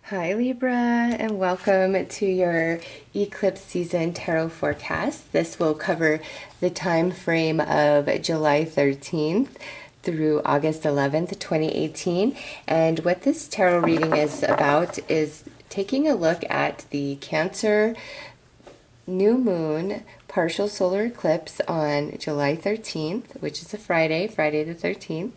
Hi Libra, and welcome to your eclipse season tarot forecast. This will cover the time frame of July 13th through August 11th, 2018. And what this tarot reading is about is taking a look at the Cancer new moon partial solar eclipse on July 13th, which is a Friday the 13th,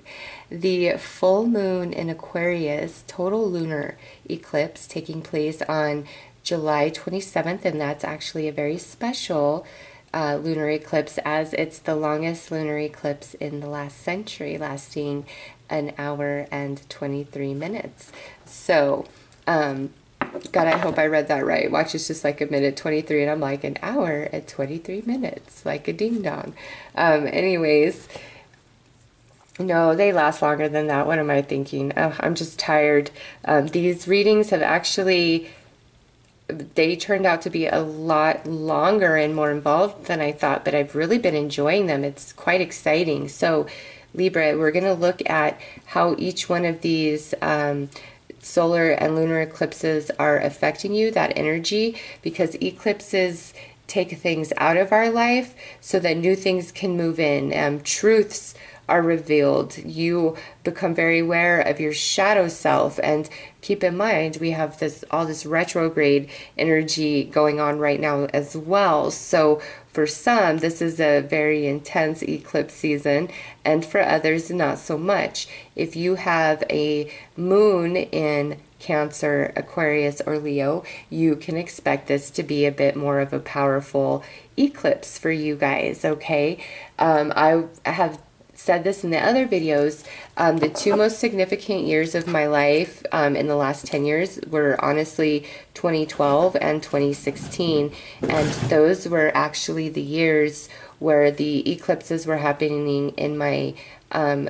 the full moon in Aquarius total lunar eclipse taking place on July 27th, and that's actually a very special lunar eclipse, as it's the longest lunar eclipse in the last century, lasting an hour and 23 minutes. So, God, I hope I read that right. Watch, it's just like a minute 23, and I'm like an hour and 23 minutes, like a ding dong. Anyways, no, they last longer than that. What am I thinking? Oh, I'm just tired. These readings have actually, they turned out to be a lot longer and more involved than I thought, but I've really been enjoying them. It's quite exciting. So, Libra, we're going to look at how each one of these solar and lunar eclipses are affecting you, that energy, because eclipses take things out of our life so that new things can move in. Truths are revealed. You become very aware of your shadow self, and keep in mind we have all this retrograde energy going on right now as well. So for some, this is a very intense eclipse season, and for others, not so much. If you have a moon in Cancer, Aquarius, or Leo, you can expect this to be a bit more of a powerful eclipse for you guys, okay? I have said this in the other videos, the two most significant years of my life in the last 10 years were honestly 2012 and 2016, and those were actually the years where the eclipses were happening in my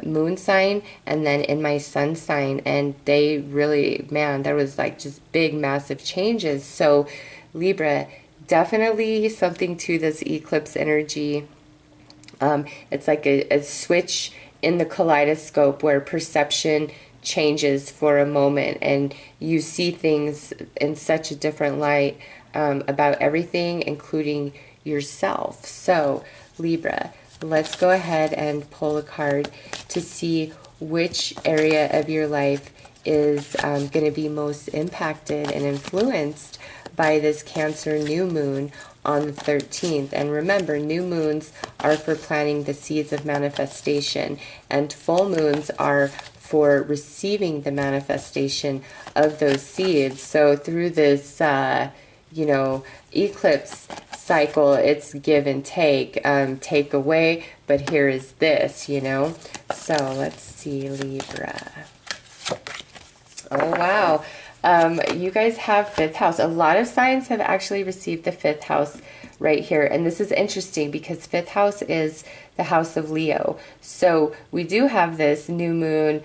moon sign and then in my sun sign, and they really, man, there was like just big massive changes. So Libra, definitely something to this eclipse energy. It's like a switch in the kaleidoscope where perception changes for a moment and you see things in such a different light about everything, including yourself. So, Libra, let's go ahead and pull a card to see which area of your life is going to be most impacted and influenced by this Cancer new moon on the 13th. And remember, new moons are for planting the seeds of manifestation, and full moons are for receiving the manifestation of those seeds. So through this, eclipse cycle, it's give and take, take away, but here is this, So let's see, Libra. Oh, wow. You guys have fifth house. A lot of signs have actually received the fifth house right here. And this is interesting because fifth house is the house of Leo. So we do have this new moon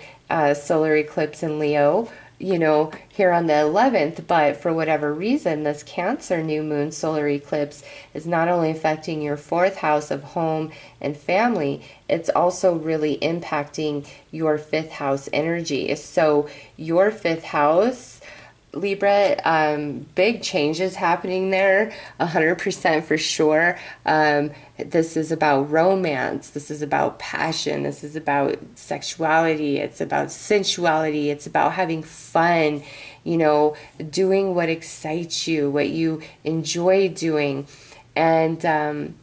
solar eclipse in Leo, here on the 11th. But for whatever reason, this Cancer new moon solar eclipse is not only affecting your fourth house of home and family, it's also really impacting your fifth house energy. So your fifth house, Libra, big changes happening there, 100% for sure. This is about romance. This is about passion. This is about sexuality. It's about sensuality. It's about having fun, doing what excites you, what you enjoy doing. And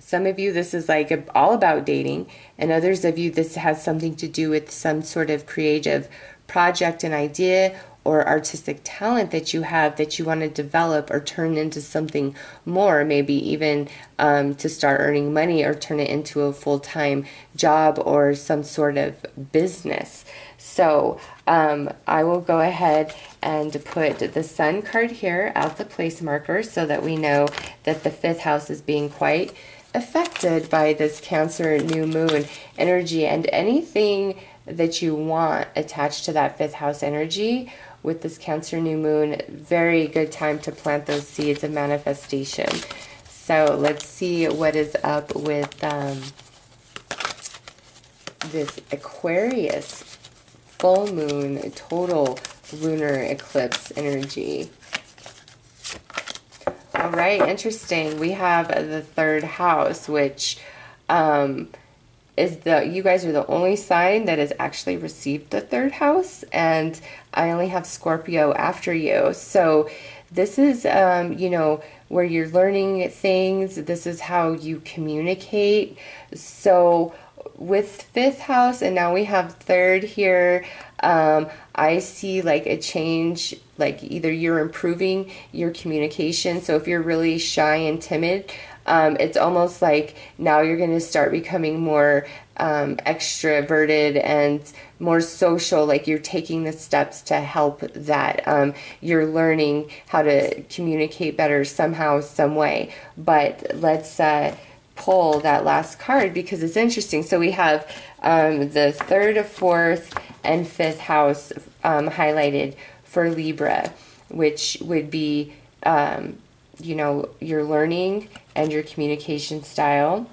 some of you, this is like all about dating, and others of you, this has something to do with some sort of creative project and idea or artistic talent that you have that you want to develop or turn into something more, maybe even to start earning money or turn it into a full-time job or some sort of business. So I will go ahead and put the Sun card here as the place marker so that we know that the fifth house is being quite affected by this Cancer new moon energy, and anything that you want attached to that fifth house energy with this Cancer new moon, very good time to plant those seeds of manifestation. So let's see what is up with this Aquarius full moon total lunar eclipse energy. All right, interesting. We have the third house, which is you guys are the only sign that has actually received the third house, and I only have Scorpio after you. So this is, you know, where you're learning things. This is how you communicate. So with fifth house, and now we have third here, I see like a change, like either you're improving your communication. So if you're really shy and timid, it's almost like now you're going to start becoming more extroverted and more social, like you're taking the steps to help that. You're learning how to communicate better somehow, some way. But let's pull that last card because it's interesting. So we have the third, fourth, and fifth house highlighted for Libra, which would be, you know, your learning and your communication style.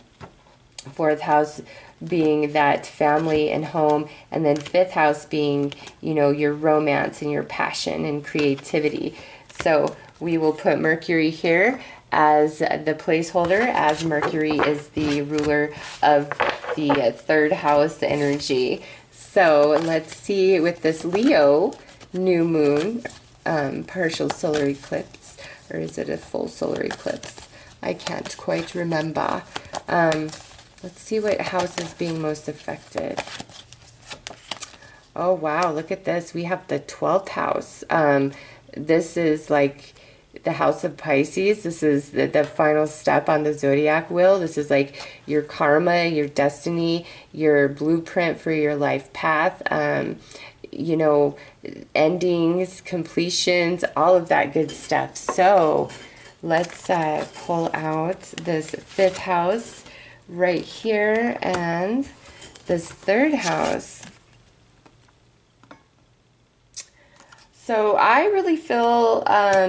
Fourth house being that family and home, and then fifth house being, you know, your romance and your passion and creativity. So we will put Mercury here as the placeholder, as Mercury is the ruler of the third house energy. So let's see with this Leo new moon, partial solar eclipse, or is it a full solar eclipse? I can't quite remember. Let's see what house is being most affected. Oh, wow, look at this. We have the 12th house. This is like the house of Pisces. This is the final step on the zodiac wheel. This is like your karma, your destiny, your blueprint for your life path. You know, endings, completions, all of that good stuff. So let's pull out this fifth house right here and this third house. So I really feel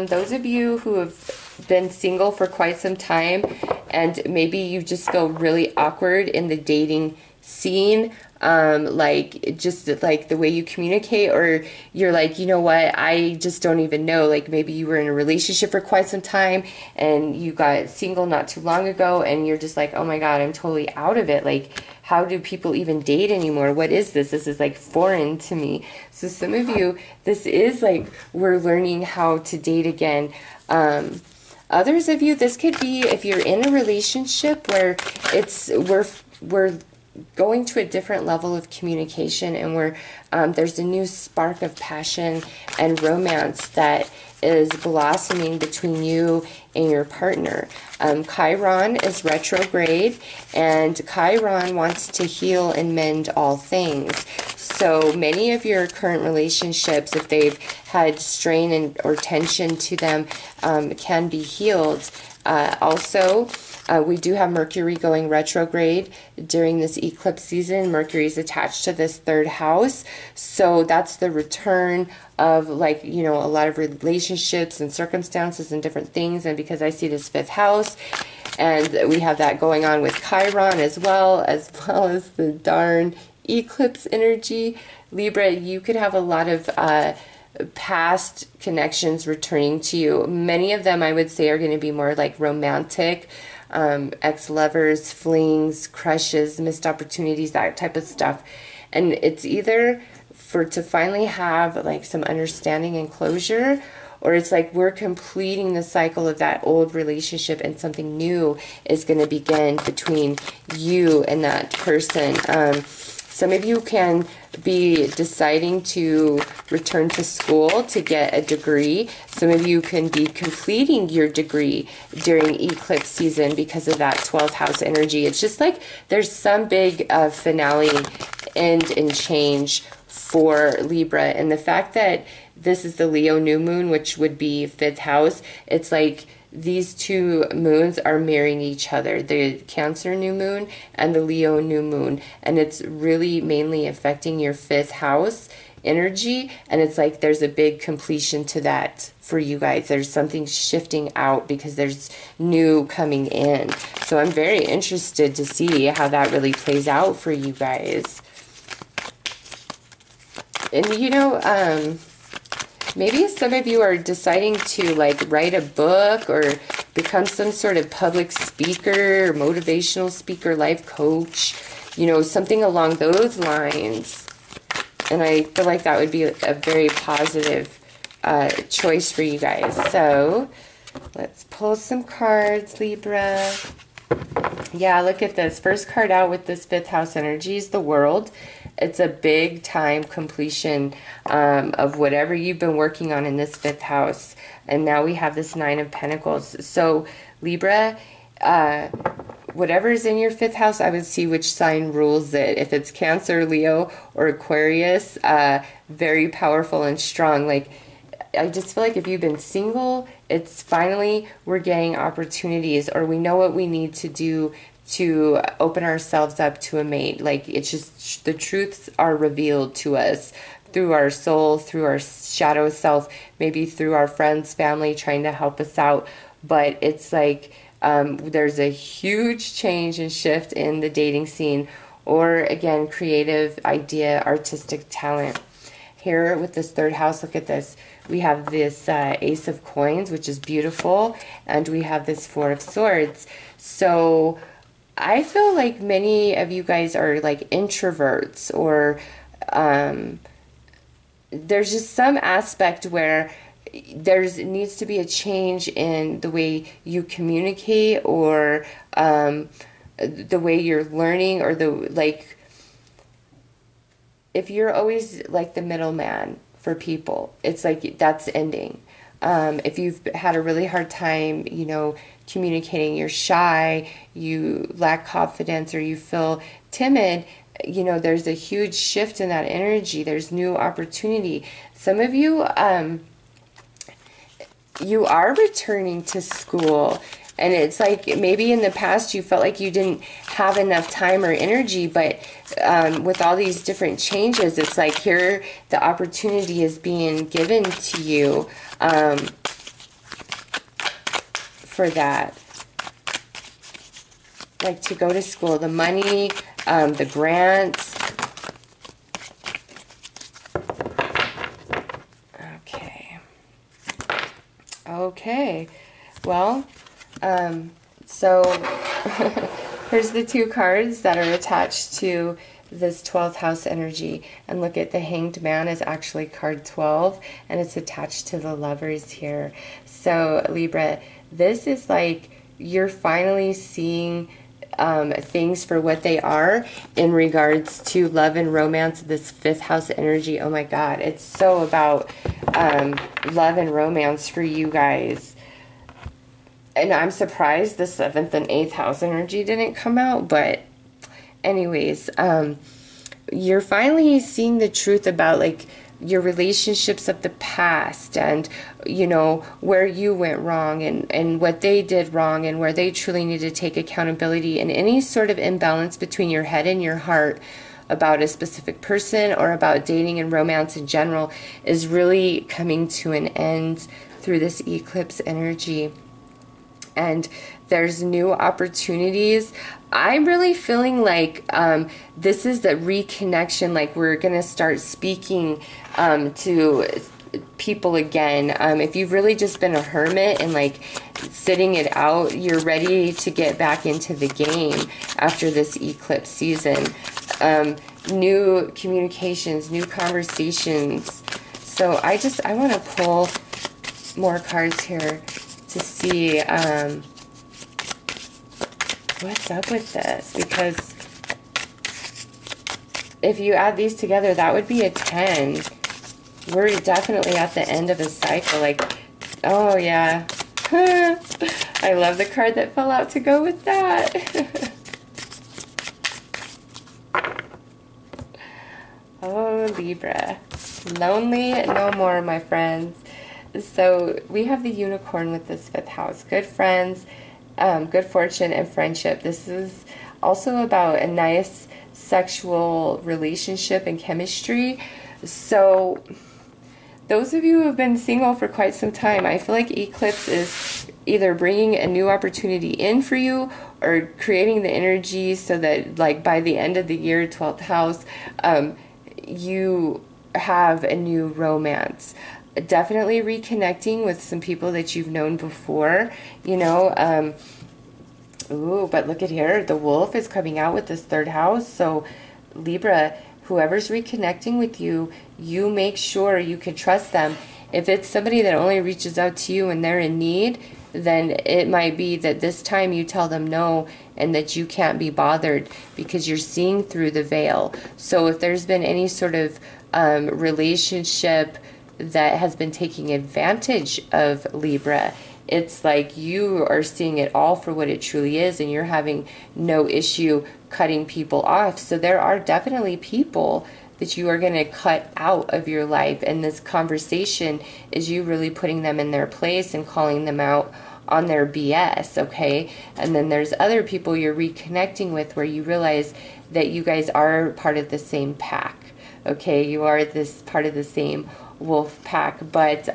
those of you who have been single for quite some time and maybe you just feel really awkward in the dating scene, like just like the way you communicate, or you're like, you know what, I just don't even know, like maybe you were in a relationship for quite some time and you got single not too long ago and you're just like, oh my god, I'm totally out of it, like how do people even date anymore? What is this? This is like foreign to me. So some of you, this is like we're learning how to date again. Others of you, this could be if you're in a relationship where it's we're going to a different level of communication, and where there's a new spark of passion and romance that is blossoming between you and your partner. Chiron is retrograde, and Chiron wants to heal and mend all things. So many of your current relationships, if they've had strain or tension to them, can be healed. Also, we do have Mercury going retrograde during this eclipse season. Mercury is attached to this third house. So that's the return of, like, you know, a lot of relationships and circumstances and different things. And because I see this fifth house, and we have that going on with Chiron as well as the darn eclipse energy. Libra, you could have a lot of past connections returning to you. Many of them, I would say, are going to be more like romantic, ex-lovers, flings, crushes, missed opportunities, that type of stuff. And it's either to finally have like some understanding and closure, or it's like we're completing the cycle of that old relationship and something new is going to begin between you and that person. Some of you can be deciding to return to school to get a degree. Some of you can be completing your degree during eclipse season because of that 12th house energy. It's just like there's some big finale, end, and change for Libra. And the fact that this is the Leo new moon, which would be fifth house, it's like these two moons are marrying each other, the Cancer new moon and the Leo new moon, and it's really mainly affecting your fifth house energy. And it's like there's a big completion to that for you guys. There's something shifting out because there's new coming in. So I'm very interested to see how that really plays out for you guys. And you know, maybe some of you are deciding to like write a book or become some sort of public speaker or motivational speaker, life coach, you know, something along those lines. And I feel like that would be a very positive choice for you guys. So let's pull some cards, Libra. Yeah, look at this. First card out with this 5th house energy is the World. It's a big time completion of whatever you've been working on in this 5th house. And now we have this 9 of Pentacles. So Libra, whatever's in your 5th house, I would see which sign rules it. If it's Cancer, Leo, or Aquarius, very powerful and strong. Like, I just feel like if you've been single, it's finally we're getting opportunities, or we know what we need to do to open ourselves up to a mate. Like, it's just the truths are revealed to us through our soul, through our shadow self, maybe through our friends, family trying to help us out. But it's like there's a huge change and shift in the dating scene, or again, creative idea, artistic talent. Here with this 3rd house, look at this. We have this Ace of Coins, which is beautiful, and we have this 4 of Swords. So I feel like many of you guys are like introverts, or there's just some aspect where needs to be a change in the way you communicate, or the way you're learning, or if you're always like the middleman for people, it's like that's ending. If you've had a really hard time, you know, communicating, you're shy, you lack confidence, or you feel timid, you know, there's a huge shift in that energy. There's new opportunity. Some of you, you are returning to school. And it's like maybe in the past you felt like you didn't have enough time or energy, but with all these different changes, it's like here the opportunity is being given to you for that. Like to go to school, the money, the grants. Okay. Well, so here's the 2 cards that are attached to this 12th house energy. And look at the Hanged Man is actually card 12, and it's attached to the Lovers here. So Libra, this is like you're finally seeing things for what they are in regards to love and romance, this 5th house energy. Oh my God, it's so about love and romance for you guys. And I'm surprised the 7th and 8th house energy didn't come out. But anyways, you're finally seeing the truth about like your relationships of the past, and you know where you went wrong, and what they did wrong, and where they truly need to take accountability, and any sort of imbalance between your head and your heart about a specific person or about dating and romance in general is really coming to an end through this eclipse energy. And there's new opportunities. I'm really feeling like this is the reconnection, like we're going to start speaking to people again. If you've really just been a hermit and like sitting it out, you're ready to get back into the game after this eclipse season. New communications, new conversations. So I want to pull more cards here to see what's up with this, because if you add these together, that would be a 10. We're definitely at the end of a cycle. Like, oh yeah. I love the card that fell out to go with that. Oh, Libra. Lonely no more, my friends. So we have the Unicorn with this 5th house. Good friends, good fortune, and friendship. This is also about a nice sexual relationship and chemistry. So those of you who have been single for quite some time, I feel like Eclipse is either bringing a new opportunity in for you or creating the energy so that like by the end of the year, 12th house, you have a new romance. definitely reconnecting with some people that you've known before, you know. Ooh, but look at here, the wolf is coming out with this third house. So Libra, whoever's reconnecting with you, you make sure you can trust them. If it's somebody that only reaches out to you when they're in need, then it might be that this time you tell them no and that you can't be bothered because you're seeing through the veil. So if there's been any sort of relationship that has been taking advantage of Libra, it's like you are seeing it all for what it truly is, and you're having no issue cutting people off. So there are definitely people that you are going to cut out of your life, and this conversation is you really putting them in their place and calling them out on their BS, okay? And then there's other people you're reconnecting with where you realize that you guys are part of the same pack, okay? You are this part of the same wolf pack, but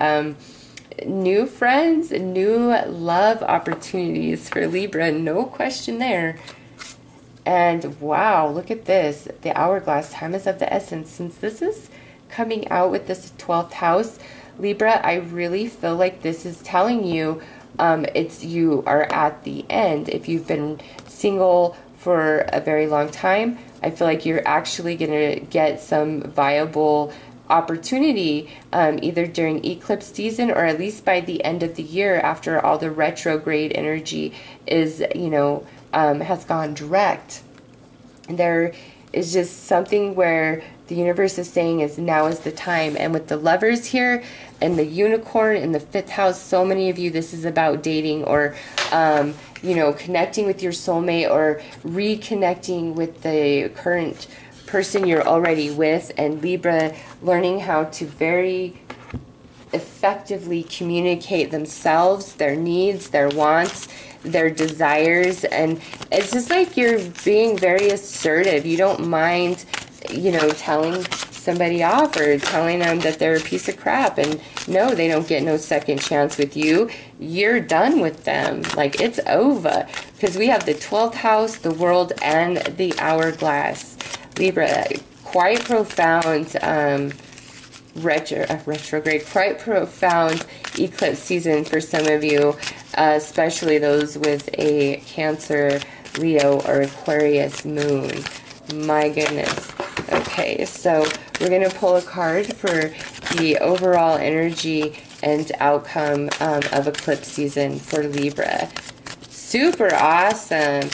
new friends, new love opportunities for Libra, no question there. And wow, look at this, the hourglass, time is of the essence. Since this is coming out with this 12th house, Libra, I really feel like this is telling you it's you are at the end. If you've been single for a very long time, I feel like you're actually going to get some viable opportunity either during eclipse season or at least by the end of the year after all the retrograde energy is, you know, has gone direct. There is just something where the universe is saying is now is the time. And with the lovers here and the unicorn in the 5th house, so many of you, this is about dating or you know, connecting with your soulmate or reconnecting with the current person you're already with. And Libra learning how to very effectively communicate themselves, their needs, their wants, their desires. And it's just like you're being very assertive. You don't mind, you know, telling somebody off or telling them that they're a piece of crap, and no, they don't get no second chance with you. You're done with them. Like, it's over, because we have the 12th house, the world, and the hourglass. Libra, quite profound retrograde, quite profound eclipse season for some of you, especially those with a Cancer, Leo, or Aquarius moon. My goodness. Okay, so we're going to pull a card for the overall energy and outcome of eclipse season for Libra. Super awesome.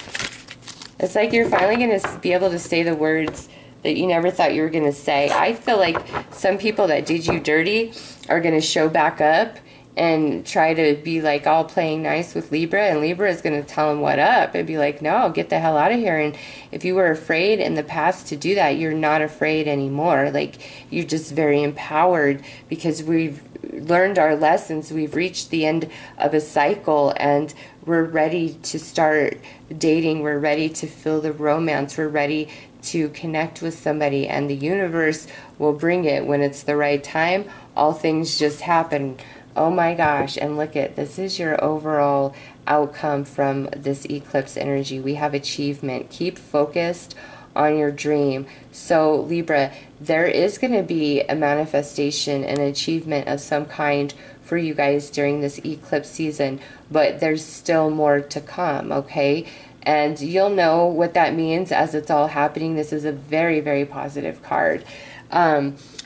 It's like you're finally going to be able to say the words that you never thought you were going to say. I feel like some people that did you dirty are going to show back up and try to be like all playing nice with Libra, and Libra is going to tell them what up and be like, no, get the hell out of here. And if you were afraid in the past to do that, you're not afraid anymore. Like, you're just very empowered because we've learned our lessons. We've reached the end of a cycle and we're ready to start dating. We're ready to feel the romance. We're ready to connect with somebody, and the universe will bring it when it's the right time. All things just happen. Oh my gosh, and look at this is your overall outcome from this eclipse energy. We have achievement. Keep focused on your dream. So Libra, there is going to be a manifestation, an achievement of some kind for you guys during this eclipse season, but there's still more to come, okay? And you'll know what that means as it's all happening. This is a very, very positive card.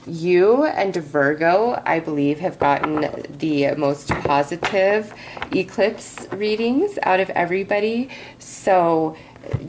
You and Virgo, I believe, have gotten the most positive eclipse readings out of everybody. So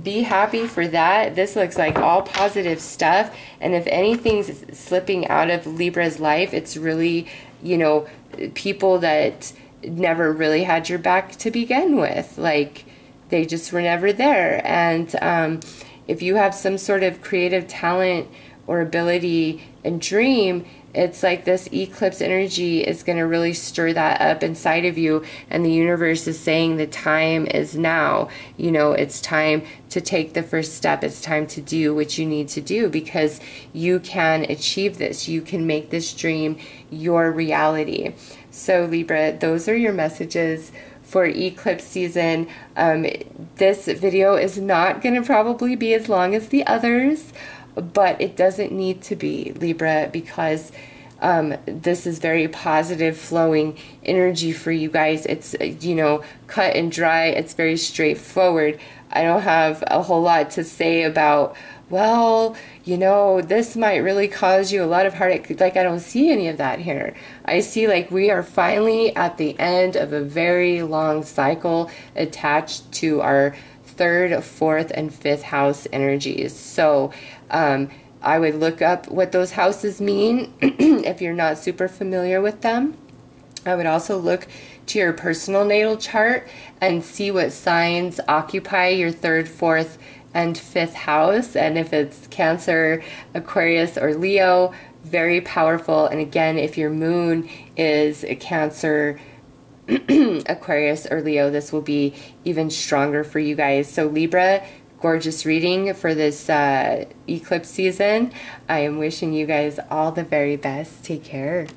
be happy for that. This looks like all positive stuff. And if anything's slipping out of Libra's life, it's really, you know, people that never really had your back to begin with. Like, they just were never there. And if you have some sort of creative talent or ability and dream, it's like this eclipse energy is going to really stir that up inside of you, and the universe is saying the time is now. You know, it's time to take the first step. It's time to do what you need to do, because you can achieve this. You can make this dream your reality. So Libra, those are your messages for eclipse season. This video is not going to probably be as long as the others, but it doesn't need to be, Libra, because This is very positive flowing energy for you guys. It's, you know, cut and dry. It's very straightforward. I don't have a whole lot to say about, well, you know, this might really cause you a lot of heartache. Like, I don't see any of that here. I see like we are finally at the end of a very long cycle attached to our third, fourth, and fifth house energies. So I would look up what those houses mean if you're not super familiar with them. I would also look to your personal natal chart and see what signs occupy your third, fourth, and fifth house. And if it's Cancer, Aquarius, or Leo, very powerful. And again, if your moon is a Cancer, Aquarius, or Leo, this will be even stronger for you guys. So Libra, gorgeous reading for this eclipse season. I am wishing you guys all the very best. Take care.